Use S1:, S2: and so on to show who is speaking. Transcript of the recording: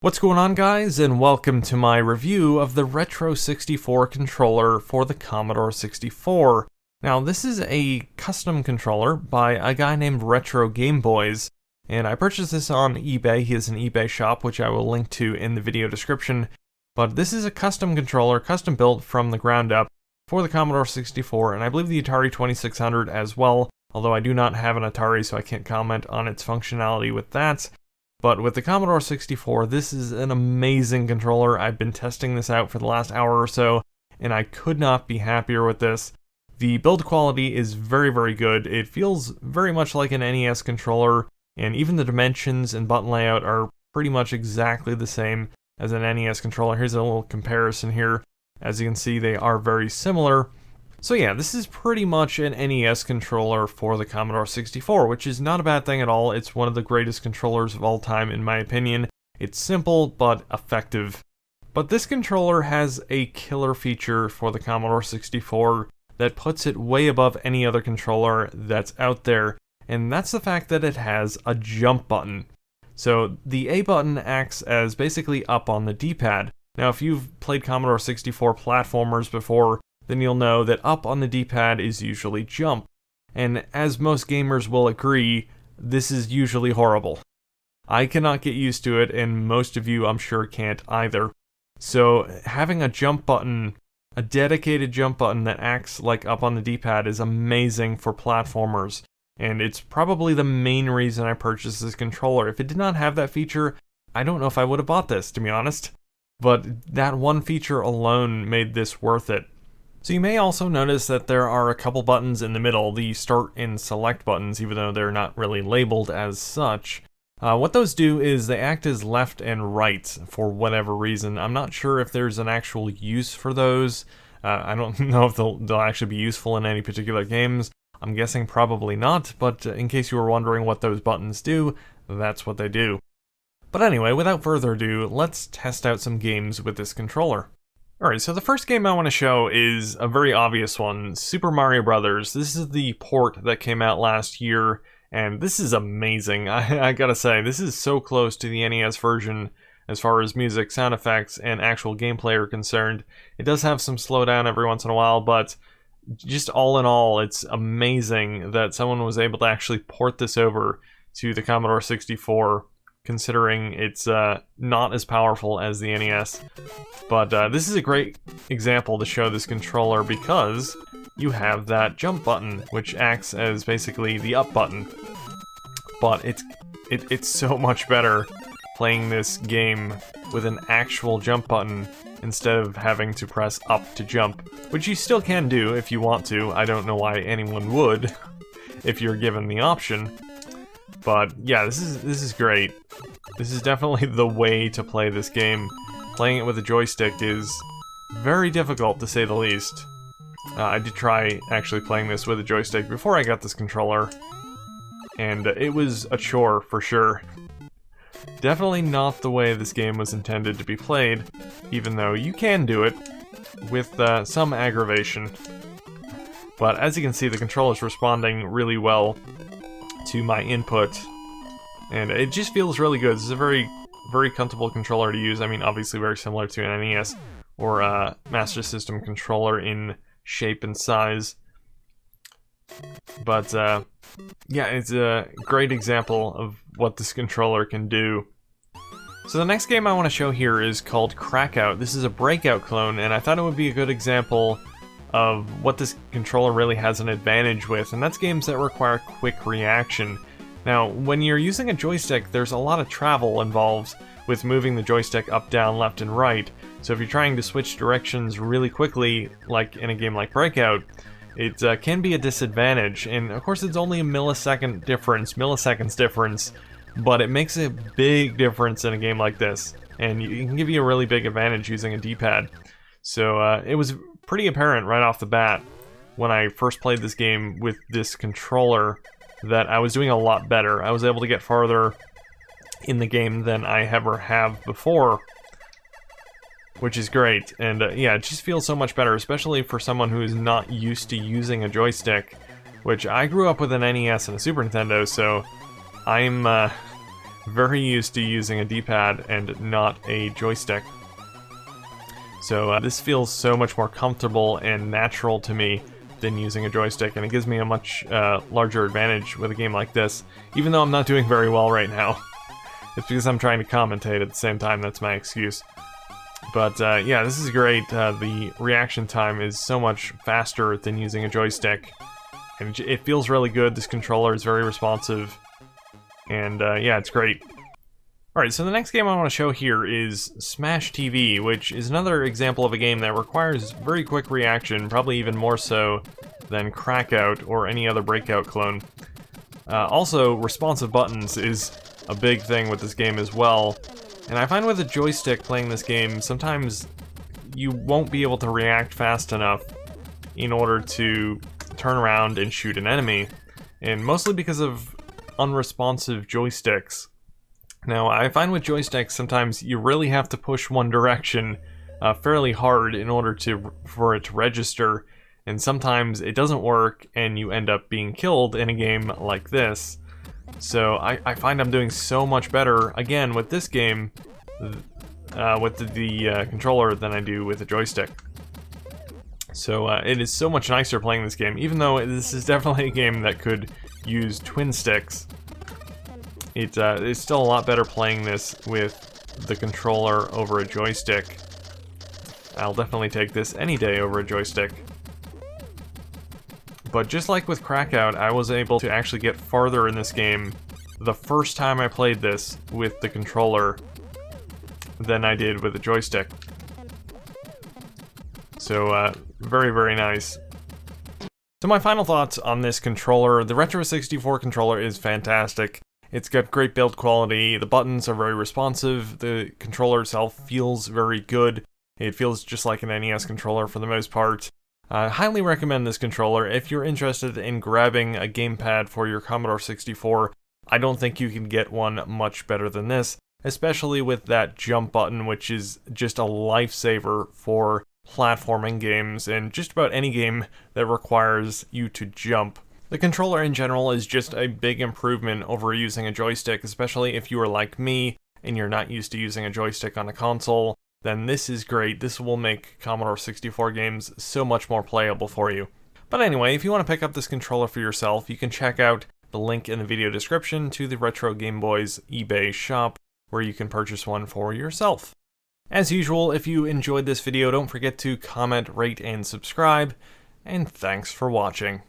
S1: What's going on, guys, and welcome to my review of the Retro64 controller for the Commodore 64. Now, this is a custom controller by a guy named RetroGameBoyz, and I purchased this on eBay. He has an eBay shop, which I will link to in the video description. But this is a custom controller, custom built from the ground up for the Commodore 64, and I believe the Atari 2600 as well, although I do not have an Atari, so I can't comment on its functionality with that. But with the Commodore 64, this is an amazing controller. I've been testing this out for the last hour or so, and I could not be happier with this. The build quality is very, very good. It feels very much like an NES controller, and even the dimensions and button layout are pretty much exactly the same as an NES controller. Here's a little comparison here. As you can see, they are very similar. So yeah, this is pretty much an NES controller for the Commodore 64, which is not a bad thing at all. It's one of the greatest controllers of all time, in my opinion. It's simple, but effective. But this controller has a killer feature for the Commodore 64 that puts it way above any other controller that's out there, and that's the fact that it has a jump button. So the A button acts as basically up on the D-pad. Now, if you've played Commodore 64 platformers before, then you'll know that up on the D-pad is usually jump. And as most gamers will agree, this is usually horrible. I cannot get used to it, and most of you I'm sure can't either. So having a jump button, a dedicated jump button that acts like up on the D-pad is amazing for platformers. And it's probably the main reason I purchased this controller. If it did not have that feature, I don't know if I would have bought this, to be honest. But that one feature alone made this worth it. So you may also notice that there are a couple buttons in the middle, the start and select buttons, even though they're not really labeled as such. What those do is they act as left and right for whatever reason. I'm not sure if there's an actual use for those. I don't know if they'll actually be useful in any particular games. I'm guessing probably not, but in case you were wondering what those buttons do, that's what they do. But anyway, without further ado, let's test out some games with this controller. Alright, so the first game I want to show is a very obvious one, Super Mario Bros. This is the port that came out last year, and this is amazing. I gotta say, this is so close to the NES version as far as music, sound effects, and actual gameplay are concerned. It does have some slowdown every once in a while, but just all in all, it's amazing that someone was able to actually port this over to the Commodore 64, considering it's not as powerful as the NES. But this is a great example to show this controller because you have that jump button, which acts as basically the up button. But it's so much better playing this game with an actual jump button instead of having to press up to jump, which you still can do if you want to. I don't know why anyone would if you're given the option. But yeah, this is great. This is definitely the way to play this game. Playing it with a joystick is very difficult, to say the least. I did try actually playing this with a joystick before I got this controller, and it was a chore for sure. Definitely not the way this game was intended to be played, even though you can do it with some aggravation. But as you can see, the controller is responding really well to my input, and it just feels really good. This is a very, very comfortable controller to use. I mean, obviously very similar to an NES or a Master System controller in shape and size. But yeah, it's a great example of what this controller can do. So the next game I want to show here is called Crackout. This is a Breakout clone, and I thought it would be a good example of what this controller really has an advantage with, and that's games that require quick reaction. Now, when you're using a joystick, there's a lot of travel involved with moving the joystick up, down, left, and right. So if you're trying to switch directions really quickly, like in a game like Breakout, it can be a disadvantage. And of course, it's only a milliseconds difference, but it makes a big difference in a game like this, and it can give you a really big advantage using a D-pad. So it was pretty apparent right off the bat when I first played this game with this controller that I was doing a lot better. I was able to get farther in the game than I ever have before, which is great. And yeah, it just feels so much better, especially for someone who is not used to using a joystick, which I grew up with an NES and a Super Nintendo, so I'm very used to using a D-pad and not a joystick. So this feels so much more comfortable and natural to me than using a joystick, and it gives me a much larger advantage with a game like this, even though I'm not doing very well right now. It's because I'm trying to commentate at the same time, that's my excuse. But yeah, this is great. The reaction time is so much faster than using a joystick, and it feels really good. This controller is very responsive, and yeah, it's great. Alright, so the next game I want to show here is Smash TV, which is another example of a game that requires very quick reaction, probably even more so than Crackout or any other Breakout clone. Also, responsive buttons is a big thing with this game as well, and I find with a joystick playing this game, sometimes you won't be able to react fast enough in order to turn around and shoot an enemy, and mostly because of unresponsive joysticks. Now, I find with joysticks, sometimes you really have to push one direction fairly hard in order for it to register, and sometimes it doesn't work and you end up being killed in a game like this. So I find I'm doing so much better, again, with this game, with the controller than I do with a joystick. So it is so much nicer playing this game, even though this is definitely a game that could use twin sticks. It's still a lot better playing this with the controller over a joystick. I'll definitely take this any day over a joystick. But just like with Crackout, I was able to actually get farther in this game the first time I played this with the controller than I did with the joystick. So, very, very nice. So my final thoughts on this controller: the Retro64 controller is fantastic. It's got great build quality, the buttons are very responsive, the controller itself feels very good. It feels just like an NES controller for the most part. I highly recommend this controller if you're interested in grabbing a gamepad for your Commodore 64. I don't think you can get one much better than this, especially with that jump button, which is just a lifesaver for platforming games and just about any game that requires you to jump. The controller in general is just a big improvement over using a joystick, especially if you are like me and you're not used to using a joystick on a console. Then this is great. This will make Commodore 64 games so much more playable for you. But anyway, if you want to pick up this controller for yourself, you can check out the link in the video description to the RetroGameBoyz eBay shop, where you can purchase one for yourself. As usual, if you enjoyed this video, don't forget to comment, rate, and subscribe, and thanks for watching.